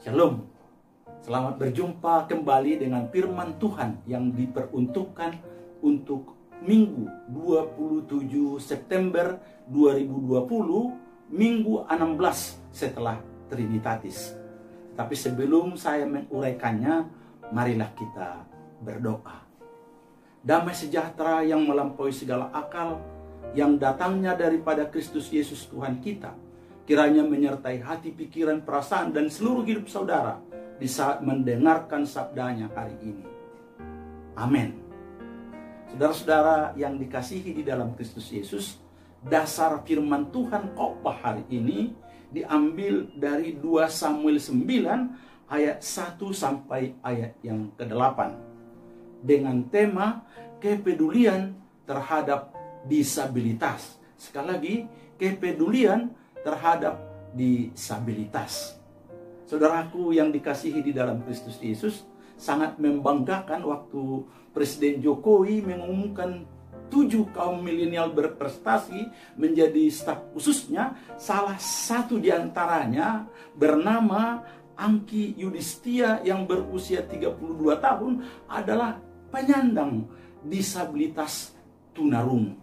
Shalom. Selamat berjumpa kembali dengan firman Tuhan yang diperuntukkan untuk Minggu 27 September 2020, Minggu 16 setelah Trinitatis. Tapi sebelum saya menguraikannya, marilah kita berdoa. Damai sejahtera yang melampaui segala akal, yang datangnya daripada Kristus Yesus Tuhan kita, kiranya menyertai hati, pikiran, perasaan, dan seluruh hidup saudara di saat mendengarkan sabdanya hari ini. Amin. Saudara-saudara yang dikasihi di dalam Kristus Yesus, dasar firman Tuhan khotbah hari ini diambil dari 2 Samuel 9 ayat 1 sampai ayat yang ke-8 dengan tema kepedulian terhadap disabilitas. Sekali lagi, kepedulian terhadap disabilitas. Saudaraku yang dikasihi di dalam Kristus Yesus, sangat membanggakan waktu Presiden Jokowi mengumumkan 7 kaum milenial berprestasi menjadi staf khususnya. Salah satu diantaranya bernama Angki Yudhistia yang berusia 32 tahun adalah penyandang disabilitas tunarungu.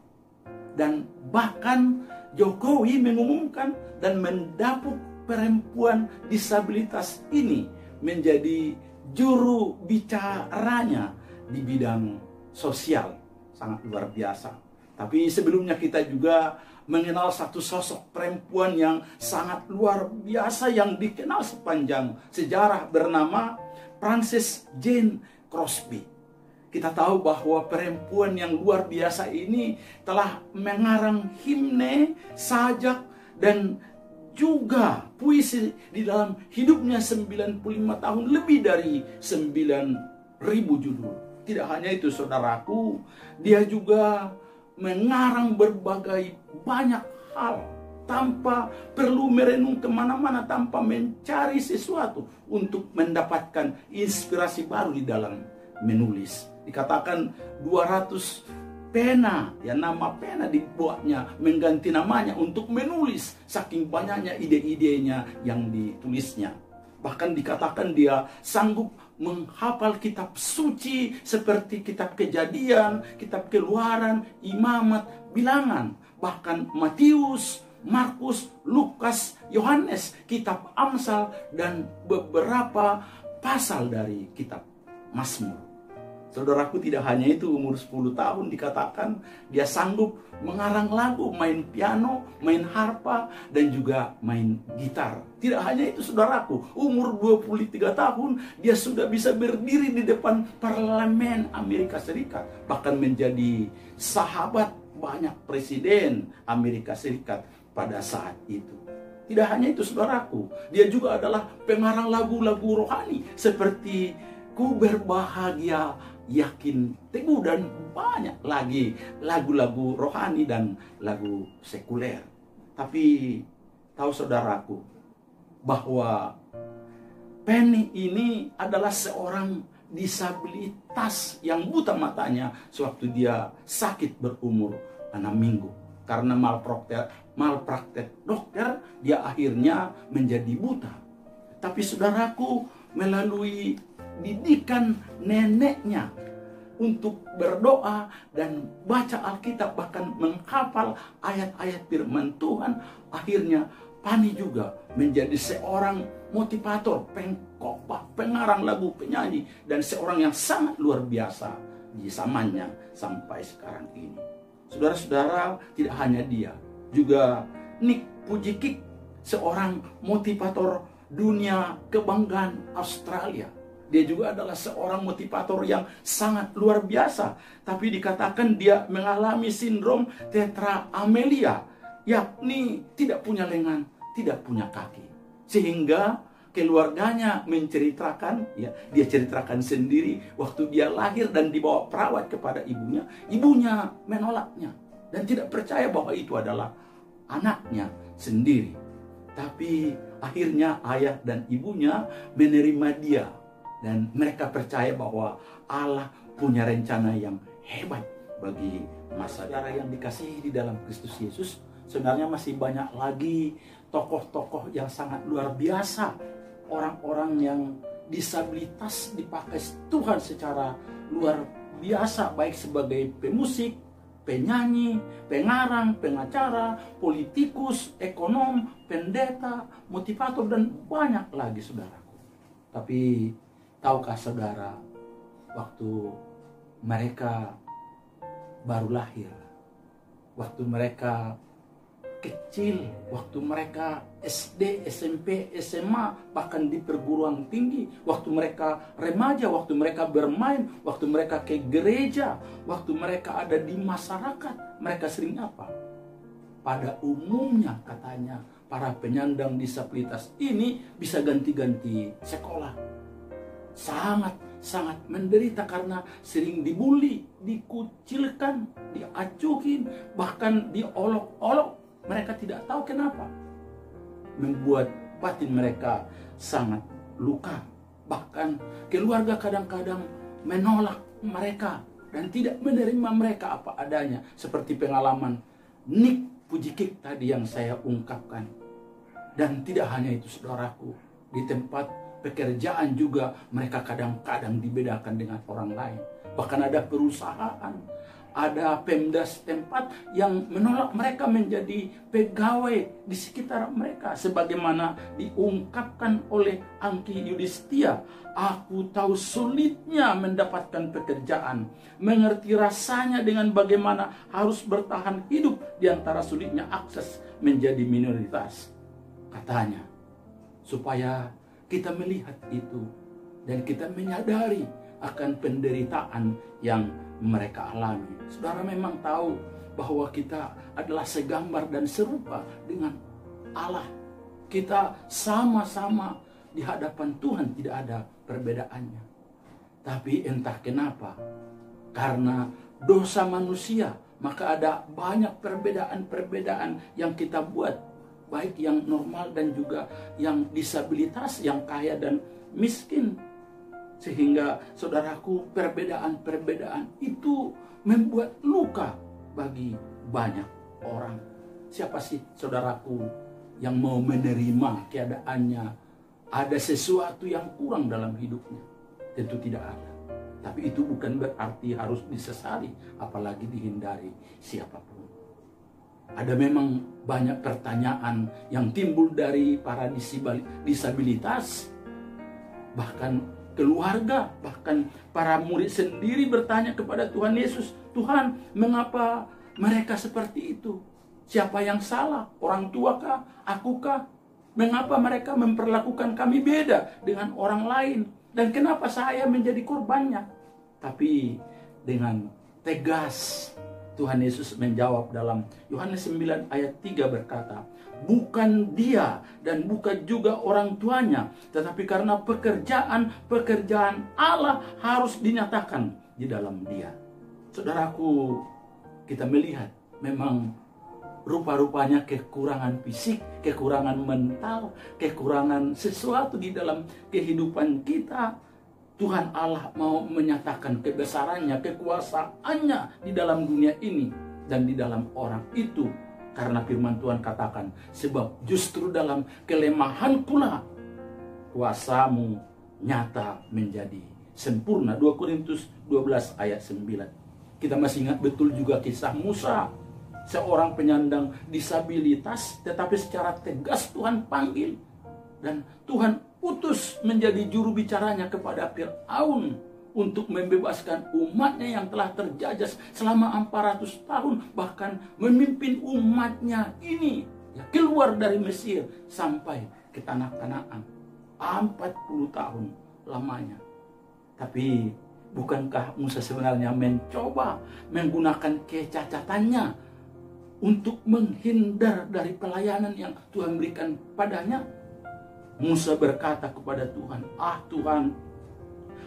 Dan bahkan Jokowi mengumumkan dan mendapuk perempuan disabilitas ini menjadi juru bicaranya di bidang sosial. Sangat luar biasa. Tapi sebelumnya kita juga mengenal satu sosok perempuan yang sangat luar biasa yang dikenal sepanjang sejarah bernama Frances Jane Crosby. Kita tahu bahwa perempuan yang luar biasa ini telah mengarang himne, sajak, dan juga puisi di dalam hidupnya 95 tahun, lebih dari 9.000 judul. Tidak hanya itu saudaraku, dia juga mengarang berbagai banyak hal tanpa perlu merenung kemana-mana, tanpa mencari sesuatu untuk mendapatkan inspirasi baru di dalam menulis. Dikatakan 200 pena, ya nama pena dibuatnya, mengganti namanya untuk menulis saking banyaknya ide-idenya yang ditulisnya. Bahkan dikatakan dia sanggup menghafal kitab suci seperti kitab Kejadian, kitab Keluaran, Imamat, Bilangan, bahkan Matius, Markus, Lukas, Yohanes, kitab Amsal, dan beberapa pasal dari kitab Mazmur. Saudaraku, tidak hanya itu, umur 10 tahun dikatakan dia sanggup mengarang lagu, main piano, main harpa, dan juga main gitar. Tidak hanya itu saudaraku, umur 23 tahun dia sudah bisa berdiri di depan parlemen Amerika Serikat, bahkan menjadi sahabat banyak presiden Amerika Serikat pada saat itu. Tidak hanya itu saudaraku, dia juga adalah pengarang lagu-lagu rohani seperti Ku Berbahagia Yakin Teguh, dan banyak lagi lagu-lagu rohani dan lagu sekuler. Tapi tahu saudaraku bahwa Penny ini adalah seorang disabilitas yang buta matanya sewaktu dia sakit berumur 6 minggu. Karena malpraktek dokter, dia akhirnya menjadi buta. Tapi saudaraku, melalui didikan neneknya untuk berdoa dan baca Alkitab, bahkan menghafal ayat-ayat firman Tuhan, akhirnya Pani juga menjadi seorang motivator, pengkhotbah, pengarang lagu, penyanyi, dan seorang yang sangat luar biasa di zamannya sampai sekarang ini. Saudara-saudara, tidak hanya dia, juga Nick Vujicic, seorang motivator dunia kebanggaan Australia. Dia juga adalah seorang motivator yang sangat luar biasa. Tapi dikatakan dia mengalami sindrom tetra amelia, yakni tidak punya lengan, tidak punya kaki. Sehingga keluarganya menceritakan, ya, dia ceritakan sendiri waktu dia lahir dan dibawa perawat kepada ibunya. Ibunya menolaknya dan tidak percaya bahwa itu adalah anaknya sendiri. Tapi akhirnya ayah dan ibunya menerima dia. Dan mereka percaya bahwa Allah punya rencana yang hebat bagi masa depan yang dikasihi di dalam Kristus Yesus. Sebenarnya masih banyak lagi tokoh-tokoh yang sangat luar biasa orang-orang yang disabilitas dipakai Tuhan secara luar biasa, baik sebagai pemusik, penyanyi, pengarang, pengacara, politikus, ekonom, pendeta, motivator, dan banyak lagi, saudaraku. Tapi tahukah saudara, waktu mereka baru lahir, waktu mereka kecil, waktu mereka SD, SMP, SMA, bahkan di perguruan tinggi, waktu mereka remaja, waktu mereka bermain, waktu mereka ke gereja, waktu mereka ada di masyarakat, mereka sering apa? Pada umumnya katanya para penyandang disabilitas ini bisa ganti-ganti sekolah. Sangat menderita karena sering dibully, dikucilkan, diacuhin, bahkan diolok-olok. Mereka tidak tahu kenapa. Membuat batin mereka sangat luka. Bahkan keluarga kadang-kadang menolak mereka dan tidak menerima mereka apa adanya. Seperti pengalaman Nick Pujikik tadi yang saya ungkapkan. Dan tidak hanya itu, saudaraku. Di tempat pekerjaan juga mereka kadang-kadang dibedakan dengan orang lain. Bahkan ada perusahaan, ada Pemda setempat yang menolak mereka menjadi pegawai di sekitar mereka. Sebagaimana diungkapkan oleh Angki Yudhistia, aku tahu sulitnya mendapatkan pekerjaan, mengerti rasanya dengan bagaimana harus bertahan hidup di antara sulitnya akses menjadi minoritas. Katanya, supaya kita melihat itu dan kita menyadari akan penderitaan yang mereka alami. Saudara memang tahu bahwa kita adalah segambar dan serupa dengan Allah. Kita sama-sama di hadapan Tuhan, tidak ada perbedaannya. Tapi entah kenapa, karena dosa manusia, maka ada banyak perbedaan-perbedaan yang kita buat, baik yang normal dan juga yang disabilitas, yang kaya dan miskin. Sehingga saudaraku, perbedaan-perbedaan itu membuat luka bagi banyak orang. Siapa sih saudaraku yang mau menerima keadaannya ada sesuatu yang kurang dalam hidupnya? Tentu tidak ada. Tapi itu bukan berarti harus disesali, apalagi dihindari siapapun. Ada memang banyak pertanyaan yang timbul dari para disabilitas, bahkan keluarga, bahkan para murid sendiri bertanya kepada Tuhan Yesus, Tuhan, mengapa mereka seperti itu? Siapa yang salah? Orang tua kah? Aku kah? Mengapa mereka memperlakukan kami beda dengan orang lain? Dan kenapa saya menjadi korbannya? Tapi dengan tegas Tuhan Yesus menjawab dalam Yohanes 9 ayat 3 berkata, bukan dia dan bukan juga orang tuanya, tetapi karena pekerjaan Allah harus dinyatakan di dalam dia. Saudaraku, kita melihat memang rupa-rupanya kekurangan fisik, kekurangan mental, kekurangan sesuatu di dalam kehidupan kita. Tuhan Allah mau menyatakan kebesarannya, kekuasaannya di dalam dunia ini dan di dalam orang itu. Karena firman Tuhan katakan, sebab justru dalam kelemahan pula kuasamu nyata menjadi sempurna. 2 Korintus 12 ayat 9. Kita masih ingat betul juga kisah Musa, seorang penyandang disabilitas, tetapi secara tegas Tuhan panggil. Dan Tuhan utus menjadi juru bicaranya kepada Fir'aun untuk membebaskan umatnya yang telah terjajah selama 400 tahun. Bahkan memimpin umatnya ini keluar dari Mesir sampai ke tanah Kanaan. 40 tahun lamanya. Tapi bukankah Musa sebenarnya mencoba menggunakan kecacatannya untuk menghindar dari pelayanan yang Tuhan berikan padanya? Musa berkata kepada Tuhan, Tuhan,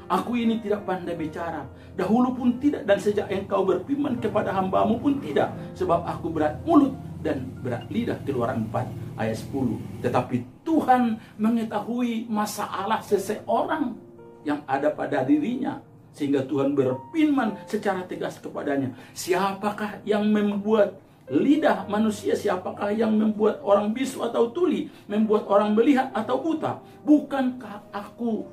aku ini tidak pandai bicara, dahulu pun tidak, dan sejak engkau berfirman kepada hambamu pun tidak, sebab aku berat mulut dan berat lidah. Keluaran 4 ayat 10. Tetapi Tuhan mengetahui masalah seseorang yang ada pada dirinya, sehingga Tuhan berfirman secara tegas kepadanya, siapakah yang membuat lidah manusia siapakah yang membuat orang bisu atau tuli, membuat orang melihat atau buta? Bukankah aku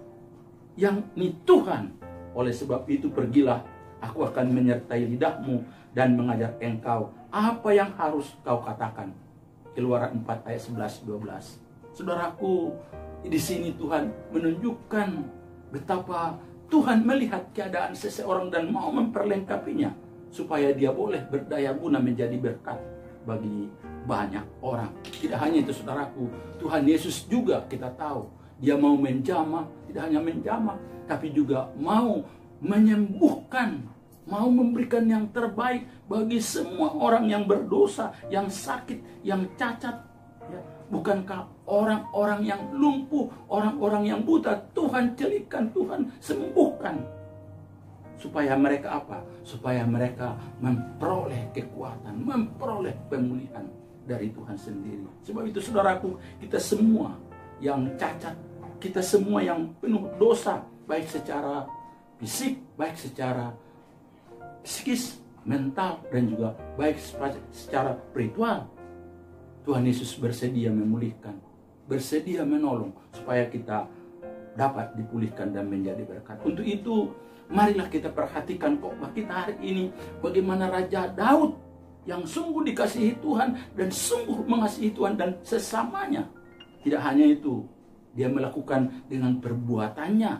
yang ni Tuhan? Oleh sebab itu pergilah, aku akan menyertai lidahmu dan mengajar engkau apa yang harus kau katakan. Keluaran 4 ayat 11-12. Saudaraku, di sini Tuhan menunjukkan betapa Tuhan melihat keadaan seseorang dan mau memperlengkapinya supaya dia boleh berdaya guna menjadi berkat bagi banyak orang. Tidak hanya itu saudaraku, Tuhan Yesus juga kita tahu dia mau menjamah, tidak hanya menjamah, tapi juga mau menyembuhkan, mau memberikan yang terbaik bagi semua orang yang berdosa, yang sakit, yang cacat. Ya, bukankah orang-orang yang lumpuh, orang-orang yang buta, Tuhan celipkan, Tuhan sembuhkan. Supaya mereka apa? Supaya mereka memperoleh kekuatan, memperoleh pemulihan dari Tuhan sendiri. Sebab itu saudaraku, kita semua yang cacat, kita semua yang penuh dosa, baik secara fisik, baik secara psikis, mental, dan juga baik secara spiritual. Tuhan Yesus bersedia memulihkan, bersedia menolong supaya kita dapat dipulihkan dan menjadi berkat. Untuk itu, marilah kita perhatikan khotbah kita hari ini, bagaimana Raja Daud yang sungguh dikasihi Tuhan dan sungguh mengasihi Tuhan dan sesamanya. Tidak hanya itu, dia melakukan dengan perbuatannya.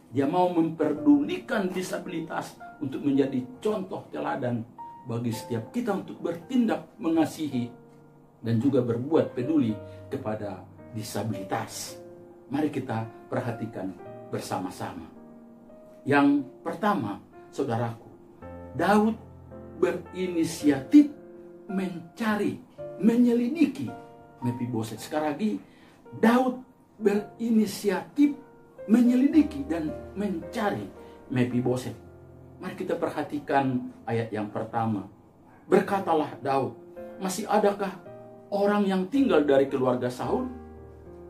Dia mau memperdulikan disabilitas untuk menjadi contoh teladan bagi setiap kita untuk bertindak mengasihi dan juga berbuat peduli kepada disabilitas. Mari kita perhatikan bersama-sama. Yang pertama, saudaraku, Daud berinisiatif mencari, menyelidiki Mephiboset. Sekali lagi, Daud berinisiatif menyelidiki dan mencari Mephiboset. Mari kita perhatikan ayat yang pertama. Berkatalah Daud, masih adakah orang yang tinggal dari keluarga Saul?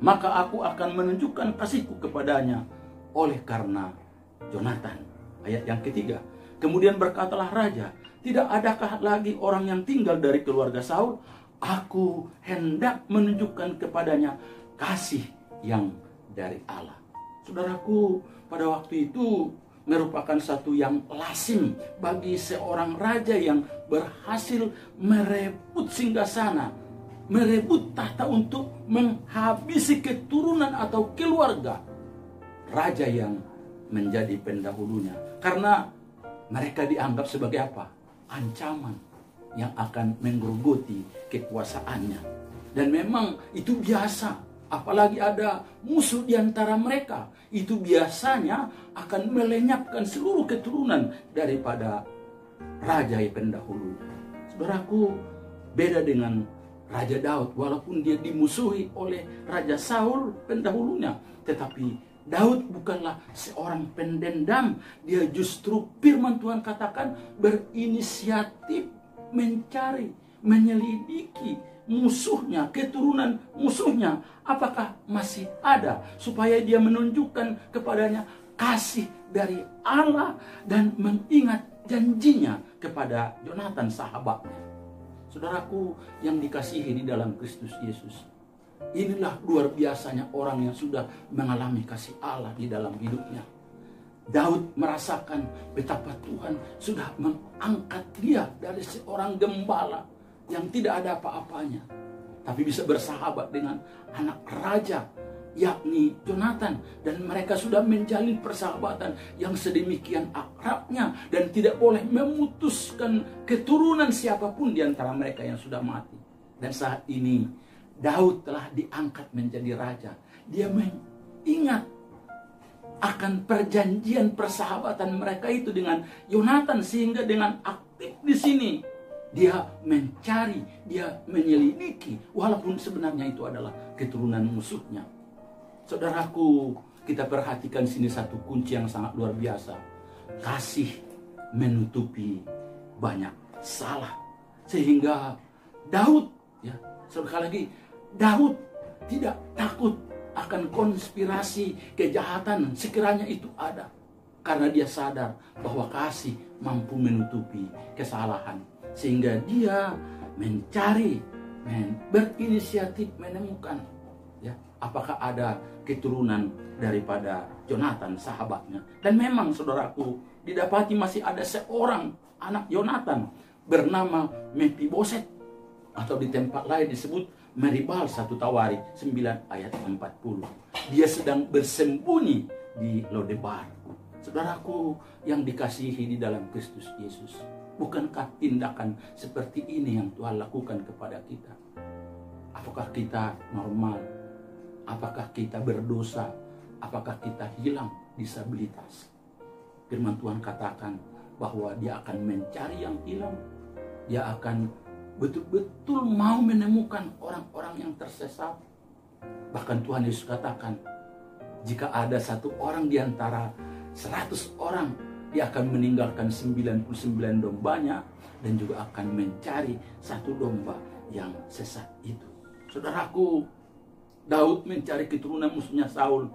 Maka aku akan menunjukkan kasihku kepadanya oleh karena Jonatan. Ayat yang ketiga. Kemudian berkatalah raja, tidak adakah lagi orang yang tinggal dari keluarga Saul? Aku hendak menunjukkan kepadanya kasih yang dari Allah. Saudaraku, pada waktu itu merupakan satu yang lazim bagi seorang raja yang berhasil merebut singgasana, merebut tahta untuk menghabisi keturunan atau keluarga raja yang menjadi pendahulunya. Karena mereka dianggap sebagai apa? Ancaman yang akan menggerogoti kekuasaannya. Dan memang itu biasa, apalagi ada musuh di antara mereka, itu biasanya akan melenyapkan seluruh keturunan daripada raja yang pendahulunya. Saudaraku, beda dengan Raja Daud, walaupun dia dimusuhi oleh Raja Saul pendahulunya, tetapi Daud bukanlah seorang pendendam. Dia justru firman Tuhan katakan berinisiatif mencari, menyelidiki musuhnya, keturunan musuhnya, apakah masih ada, supaya dia menunjukkan kepadanya kasih dari Allah dan mengingat janjinya kepada Jonatan sahabatnya. Saudaraku yang dikasihi di dalam Kristus Yesus, inilah luar biasanya orang yang sudah mengalami kasih Allah di dalam hidupnya. Daud merasakan betapa Tuhan sudah mengangkat dia dari seorang gembala yang tidak ada apa-apanya, tapi bisa bersahabat dengan anak raja, yakni Jonatan. Dan mereka sudah menjalin persahabatan yang sedemikian akrabnya, dan tidak boleh memutuskan keturunan siapapun di antara mereka yang sudah mati. Dan saat ini Daud telah diangkat menjadi raja. Dia mengingat akan perjanjian persahabatan mereka itu dengan Jonatan, sehingga dengan aktif di sini dia mencari, dia menyelidiki, walaupun sebenarnya itu adalah keturunan musuhnya. Saudaraku, kita perhatikan sini satu kunci yang sangat luar biasa. Kasih menutupi banyak salah. Sehingga Daud, ya, sekali lagi, Daud tidak takut akan konspirasi kejahatan sekiranya itu ada. Karena dia sadar bahwa kasih mampu menutupi kesalahan. Sehingga dia mencari, berinisiatif menemukan, ya, apakah ada keturunan daripada Yonatan sahabatnya. Dan memang saudaraku, didapati masih ada seorang anak Yonatan bernama Mephiboset, atau di tempat lain disebut Meribal 1 Tawari 9 ayat 40. Dia sedang bersembunyi di Lodebar. Saudaraku yang dikasihi di dalam Kristus Yesus, bukankah tindakan seperti ini yang Tuhan lakukan kepada kita? Apakah kita normal? Apakah kita berdosa? Apakah kita hilang disabilitas? Firman Tuhan katakan bahwa Dia akan mencari yang hilang. Dia akan betul-betul mau menemukan orang-orang yang tersesat. Bahkan Tuhan Yesus katakan, jika ada satu orang di antara 100 orang, Dia akan meninggalkan 99 dombanya dan juga akan mencari satu domba yang sesat itu. Saudaraku, Daud mencari keturunan musuhnya Saul,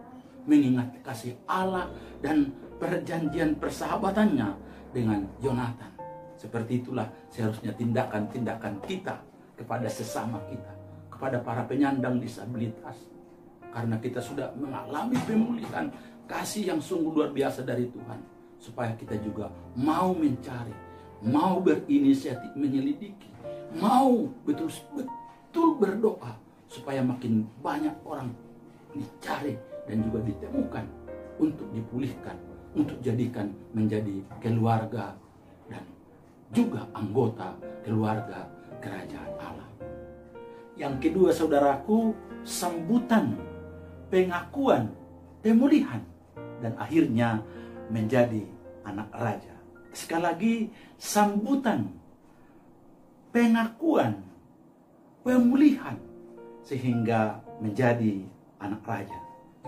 mengingat kasih Allah dan perjanjian persahabatannya dengan Yonatan. Seperti itulah seharusnya tindakan-tindakan kita kepada sesama kita, kepada para penyandang disabilitas. Karena kita sudah mengalami pemulihan kasih yang sungguh luar biasa dari Tuhan. Supaya kita juga mau mencari, mau berinisiatif menyelidiki, mau betul-betul berdoa supaya makin banyak orang dicari dan juga ditemukan untuk dipulihkan, untuk jadikan menjadi keluarga dan juga anggota keluarga kerajaan Allah. Yang kedua saudaraku, sambutan, pengakuan, pemulihan, dan akhirnya menjadi anak raja. Sekali lagi, sambutan, pengakuan, pemulihan, sehingga menjadi anak raja.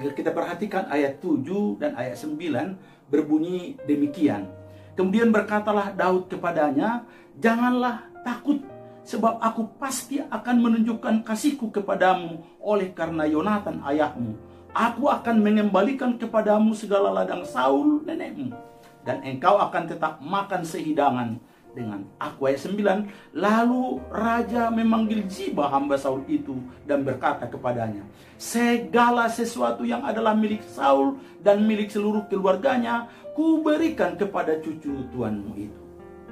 Jika kita perhatikan ayat 7 dan ayat 9 berbunyi demikian. Kemudian berkatalah Daud kepadanya, janganlah takut, sebab aku pasti akan menunjukkan kasihku kepadamu oleh karena Yonatan ayahmu. Aku akan mengembalikan kepadamu segala ladang Saul nenekmu, dan engkau akan tetap makan sehidangan dengan aku. Ayat 9, lalu raja memanggil Ziba hamba Saul itu dan berkata kepadanya, segala sesuatu yang adalah milik Saul dan milik seluruh keluarganya ku berikan kepada cucu tuanmu itu.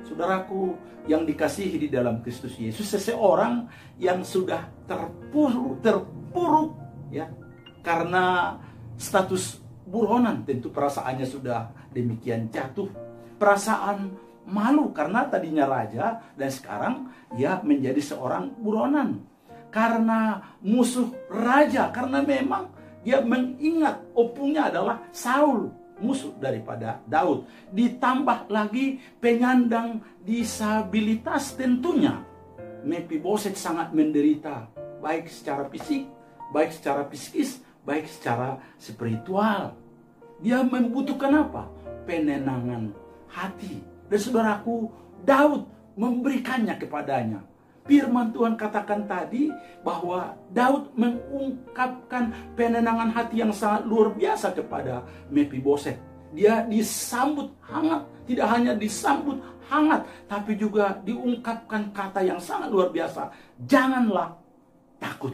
Saudaraku yang dikasihi di dalam Kristus Yesus, seseorang yang sudah terpuruk ya, karena status buronan, tentu perasaannya sudah demikian jatuh, perasaan malu karena tadinya raja dan sekarang ia menjadi seorang buronan karena musuh raja, karena memang dia mengingat opungnya adalah Saul, musuh daripada Daud. Ditambah lagi penyandang disabilitas, tentunya Mephiboset sangat menderita, baik secara fisik, baik secara psikis, baik secara spiritual. Dia membutuhkan apa? Penenangan hati. Dan saudaraku, Daud memberikannya kepadanya. Firman Tuhan katakan tadi bahwa Daud mengungkapkan penenangan hati yang sangat luar biasa kepada Mephiboset. Dia disambut hangat, tidak hanya disambut hangat, tapi juga diungkapkan kata yang sangat luar biasa. Janganlah takut.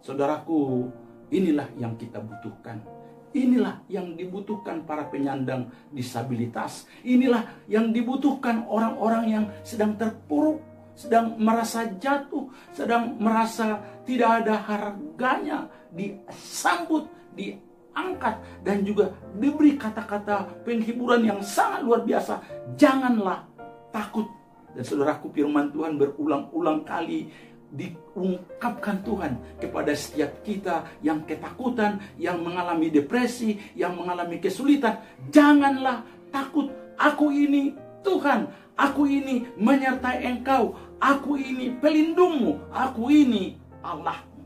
Saudaraku, inilah yang kita butuhkan. Inilah yang dibutuhkan para penyandang disabilitas. Inilah yang dibutuhkan orang-orang yang sedang terpuruk, sedang merasa jatuh, sedang merasa tidak ada harganya, disambut, diangkat, dan juga diberi kata-kata penghiburan yang sangat luar biasa. Janganlah takut. Dan saudaraku, firman Tuhan berulang-ulang kali diungkapkan Tuhan kepada setiap kita yang ketakutan, yang mengalami depresi, yang mengalami kesulitan. Janganlah takut, aku ini Tuhan, aku ini menyertai engkau, aku ini pelindungmu, aku ini Allahmu.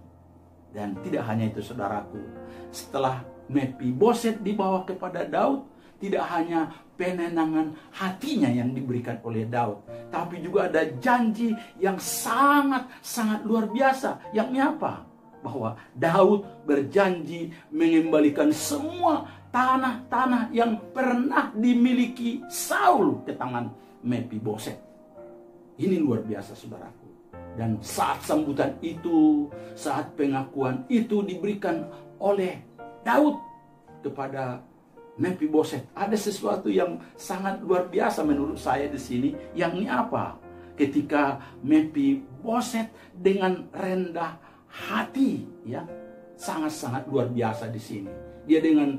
Dan tidak hanya itu saudaraku, setelah Mephiboset dibawa kepada Daud, tidak hanya penenangan hatinya yang diberikan oleh Daud, tapi juga ada janji yang sangat-sangat luar biasa. Yang apa? Bahwa Daud berjanji mengembalikan semua tanah-tanah yang pernah dimiliki Saul ke tangan Mephiboset. Ini luar biasa saudaraku. Dan saat sambutan itu, saat pengakuan itu diberikan oleh Daud kepada Mephiboset, ada sesuatu yang sangat luar biasa menurut saya di sini. Yang ini apa? Ketika Mephiboset dengan rendah hati, ya, sangat-sangat luar biasa di sini. Dia dengan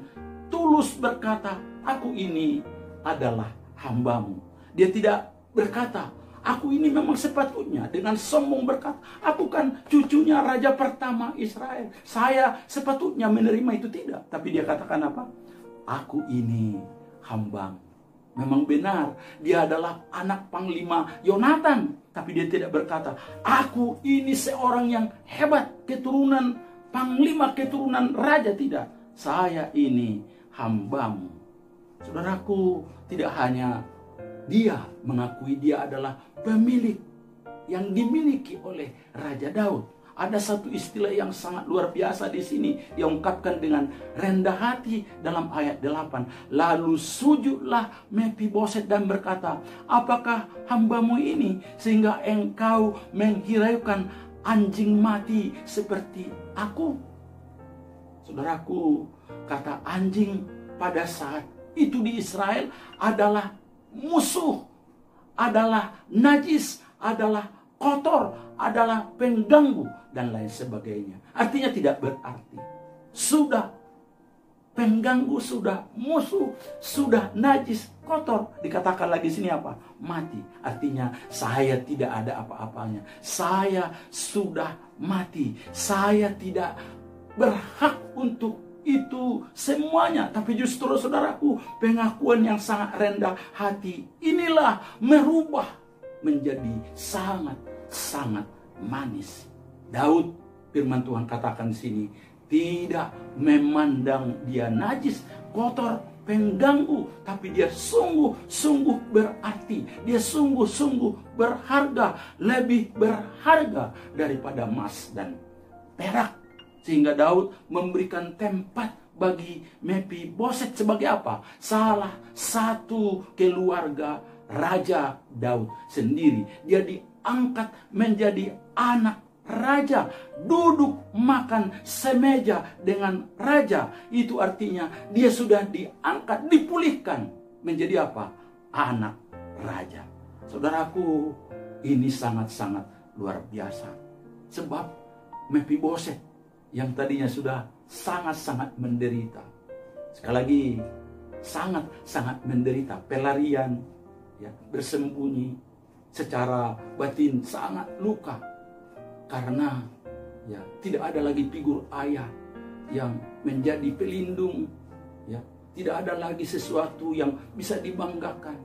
tulus berkata, aku ini adalah hambamu. Dia tidak berkata, aku ini memang sepatutnya dengan sombong berkata, aku kan cucunya raja pertama Israel. Saya sepatutnya menerima itu, tidak. Tapi dia katakan apa? Aku ini hambamu. Memang benar, dia adalah anak panglima Yonatan. Tapi dia tidak berkata, aku ini seorang yang hebat, keturunan panglima, keturunan raja. Tidak, saya ini hambamu. Saudaraku, tidak hanya dia mengakui dia adalah pemilik yang dimiliki oleh Raja Daud. Ada satu istilah yang sangat luar biasa di sini, diungkapkan dengan rendah hati dalam ayat 8. Lalu sujudlah Mephiboset dan berkata, apakah hambamu ini sehingga engkau menghiraukan anjing mati seperti aku? Saudaraku, kata anjing pada saat itu di Israel adalah musuh, adalah najis, adalah kotor, adalah pengganggu, dan lain sebagainya. Artinya tidak berarti sudah pengganggu, sudah musuh, sudah najis, kotor, dikatakan lagi sini apa? Mati. Artinya saya tidak ada apa-apanya. Saya sudah mati. Saya tidak berhak untuk itu semuanya. Tapi justru saudaraku, pengakuan yang sangat rendah hati inilah merubah menjadi sangat manis. Daud, firman Tuhan katakan di sini, tidak memandang dia najis, kotor, pengganggu, tapi dia sungguh-sungguh berarti. Dia sungguh-sungguh berharga, lebih berharga daripada emas dan perak. Sehingga Daud memberikan tempat bagi Mephiboset sebagai apa? Salah satu keluarga Raja Daud sendiri. Dia diangkat menjadi anak raja, duduk makan semeja dengan raja. Itu artinya dia sudah diangkat, dipulihkan menjadi apa? Anak raja. Saudaraku, ini sangat-sangat luar biasa. Sebab Mephiboset yang tadinya sudah sangat-sangat menderita, sekali lagi sangat-sangat menderita, pelarian, ya, bersembunyi secara batin, sangat luka. Karena ya tidak ada lagi figur ayah yang menjadi pelindung, ya, tidak ada lagi sesuatu yang bisa dibanggakan.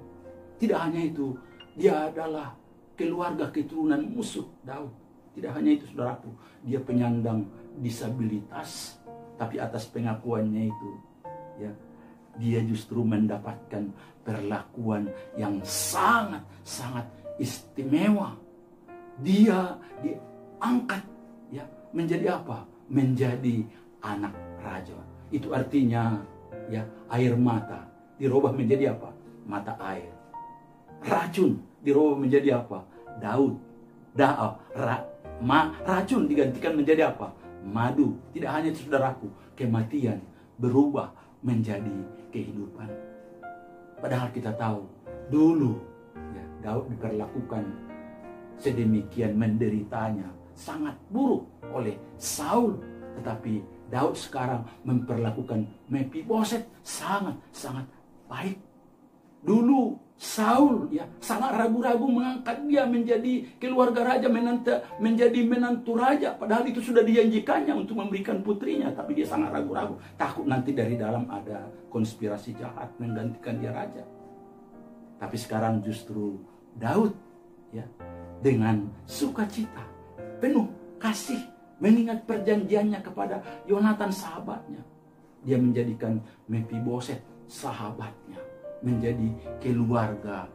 Tidak hanya itu, dia adalah keluarga keturunan musuh Daud. Tidak hanya itu saudaraku, dia penyandang disabilitas, tapi atas pengakuannya itu, ya, dia justru mendapatkan perlakuan yang sangat istimewa. Dia diangkat, ya, menjadi apa? Menjadi anak raja. Itu artinya, ya, air mata dirubah menjadi apa? Mata air. Racun dirubah menjadi apa? Daud. Racun digantikan menjadi apa? Madu. Tidak hanya itu saudaraku, kematian berubah menjadi kehidupan. Padahal kita tahu dulu, ya, Daud diperlakukan sedemikian menderitanya, sangat buruk oleh Saul. Tetapi Daud sekarang memperlakukan Mephiboset sangat baik. Dulu Saul, ya, sangat ragu-ragu mengangkat dia menjadi keluarga raja, menjadi menantu raja. Padahal itu sudah dijanjikannya untuk memberikan putrinya. Tapi dia sangat ragu-ragu, takut nanti dari dalam ada konspirasi jahat menggantikan dia raja. Tapi sekarang justru Daud, ya, dengan sukacita, penuh kasih, mengingat perjanjiannya kepada Yonatan sahabatnya, dia menjadikan Mephiboset sahabatnya, menjadi keluarga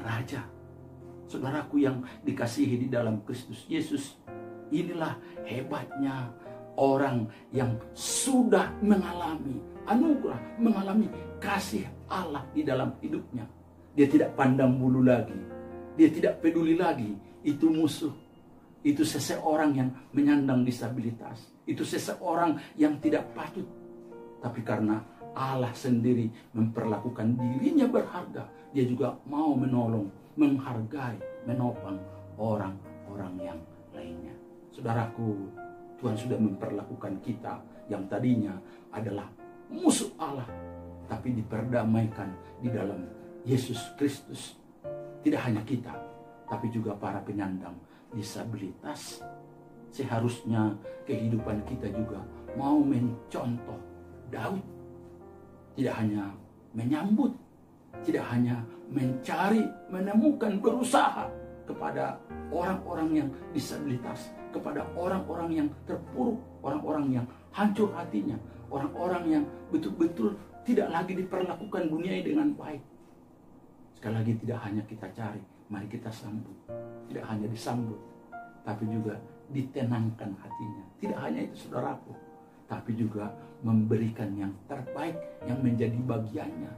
raja. Saudaraku yang dikasihi di dalam Kristus Yesus, inilah hebatnya orang yang sudah mengalami anugerah, mengalami kasih Allah di dalam hidupnya. Dia tidak pandang bulu lagi, dia tidak peduli lagi itu musuh, Itu seseorang yang menyandang disabilitas. Itu seseorang yang tidak patut. Tapi karena Allah sendiri memperlakukan dirinya berharga, dia juga mau menolong, menghargai, menopang orang-orang yang lainnya. Saudaraku, Tuhan sudah memperlakukan kita yang tadinya adalah musuh Allah, tapi diperdamaikan di dalam Yesus Kristus. Tidak hanya kita, tapi juga para penyandang disabilitas. Seharusnya kehidupan kita juga mau mencontoh Daud. Tidak hanya menyambut, tidak hanya mencari, menemukan, berusaha kepada orang-orang yang disabilitas, kepada orang-orang yang terpuruk, orang-orang yang hancur hatinya, orang-orang yang betul-betul tidak lagi diperlakukan dunia dengan baik. Sekali lagi, tidak hanya kita cari, mari kita sambut. Tidak hanya disambut, tapi juga ditenangkan hatinya. Tidak hanya itu, saudaraku, tapi juga memberikan yang terbaik yang menjadi bagiannya.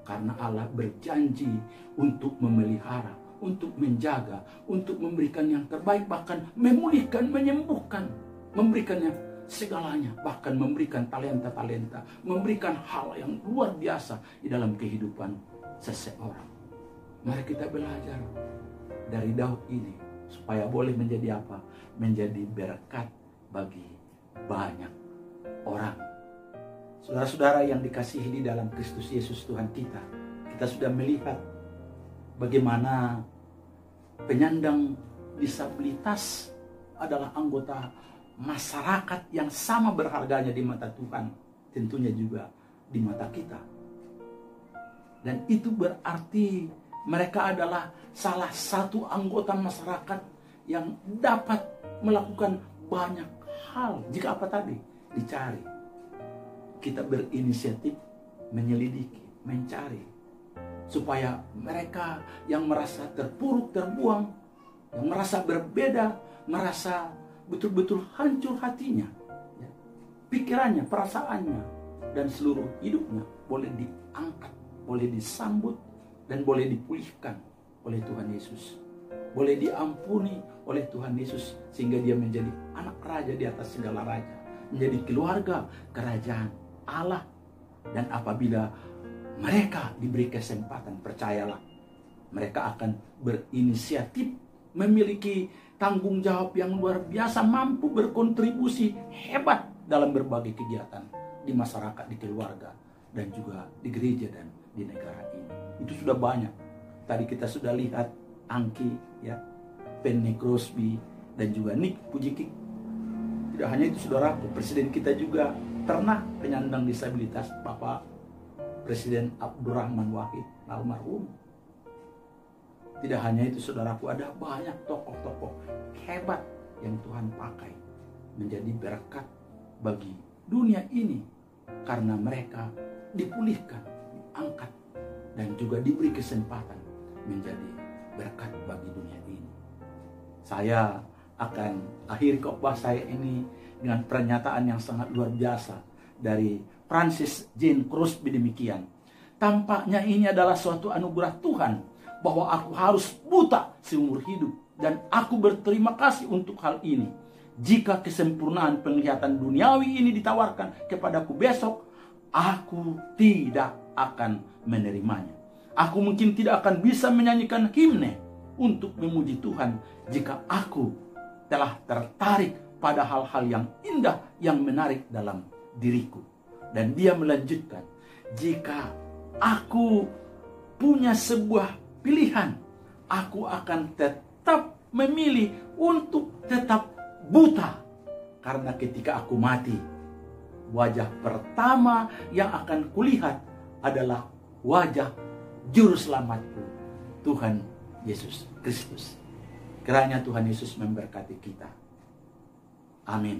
Karena Allah berjanji untuk memelihara, untuk menjaga, untuk memberikan yang terbaik, bahkan memulihkan, menyembuhkan, memberikan yang segalanya, bahkan memberikan talenta-talenta, memberikan hal yang luar biasa di dalam kehidupan seseorang. Mari kita belajar dari Daud ini supaya boleh menjadi apa? Menjadi berkat bagi banyak orang. Saudara-saudara yang dikasihi di dalam Kristus Yesus Tuhan kita, kita sudah melihat bagaimana penyandang disabilitas adalah anggota masyarakat yang sama berharganya di mata Tuhan, tentunya juga di mata kita. Dan itu berarti mereka adalah salah satu anggota masyarakat yang dapat melakukan banyak hal. Jika apa tadi? Dicari. Kita berinisiatif menyelidiki, mencari. Supaya mereka yang merasa terpuruk, terbuang, yang merasa berbeda, merasa betul-betul hancur hatinya, ya, pikirannya, perasaannya, dan seluruh hidupnya boleh diangkat, boleh disambut, dan boleh dipulihkan oleh Tuhan Yesus. Boleh diampuni oleh Tuhan Yesus sehingga dia menjadi anak raja di atas segala raja, menjadi keluarga kerajaan Allah. Dan apabila mereka diberi kesempatan, percayalah, mereka akan berinisiatif, memiliki tanggung jawab yang luar biasa, mampu berkontribusi hebat dalam berbagai kegiatan di masyarakat, di keluarga, dan juga di gereja dan di negara ini. Itu sudah banyak. Tadi kita sudah lihat Angki, ya, Penny Crosby, dan juga Nick Pujikik. Tidak hanya itu, saudaraku, presiden kita juga pernah penyandang disabilitas, Bapak Presiden Abdurrahman Wahid almarhum. Tidak hanya itu, saudaraku, ada banyak tokoh-tokoh hebat yang Tuhan pakai menjadi berkat bagi dunia ini karena mereka dipulihkan, diangkat, dan juga diberi kesempatan menjadi berkat bagi dunia ini. Saya akan akhiri khotbah saya ini dengan pernyataan yang sangat luar biasa dari Francis Jane Crosby demikian. Tampaknya ini adalah suatu anugerah Tuhan bahwa aku harus buta seumur hidup, dan aku berterima kasih untuk hal ini. Jika kesempurnaan penglihatan duniawi ini ditawarkan kepadaku besok, aku tidak akan menerimanya. Aku mungkin tidak akan bisa menyanyikan himne untuk memuji Tuhan jika aku telah tertarik pada hal-hal yang indah, yang menarik dalam diriku. Dan dia melanjutkan, jika aku punya sebuah pilihan, aku akan tetap memilih untuk tetap buta. Karena ketika aku mati, wajah pertama yang akan kulihat adalah wajah Juru Selamatku, Tuhan Yesus Kristus. Kiranya Tuhan Yesus memberkati kita. Amin.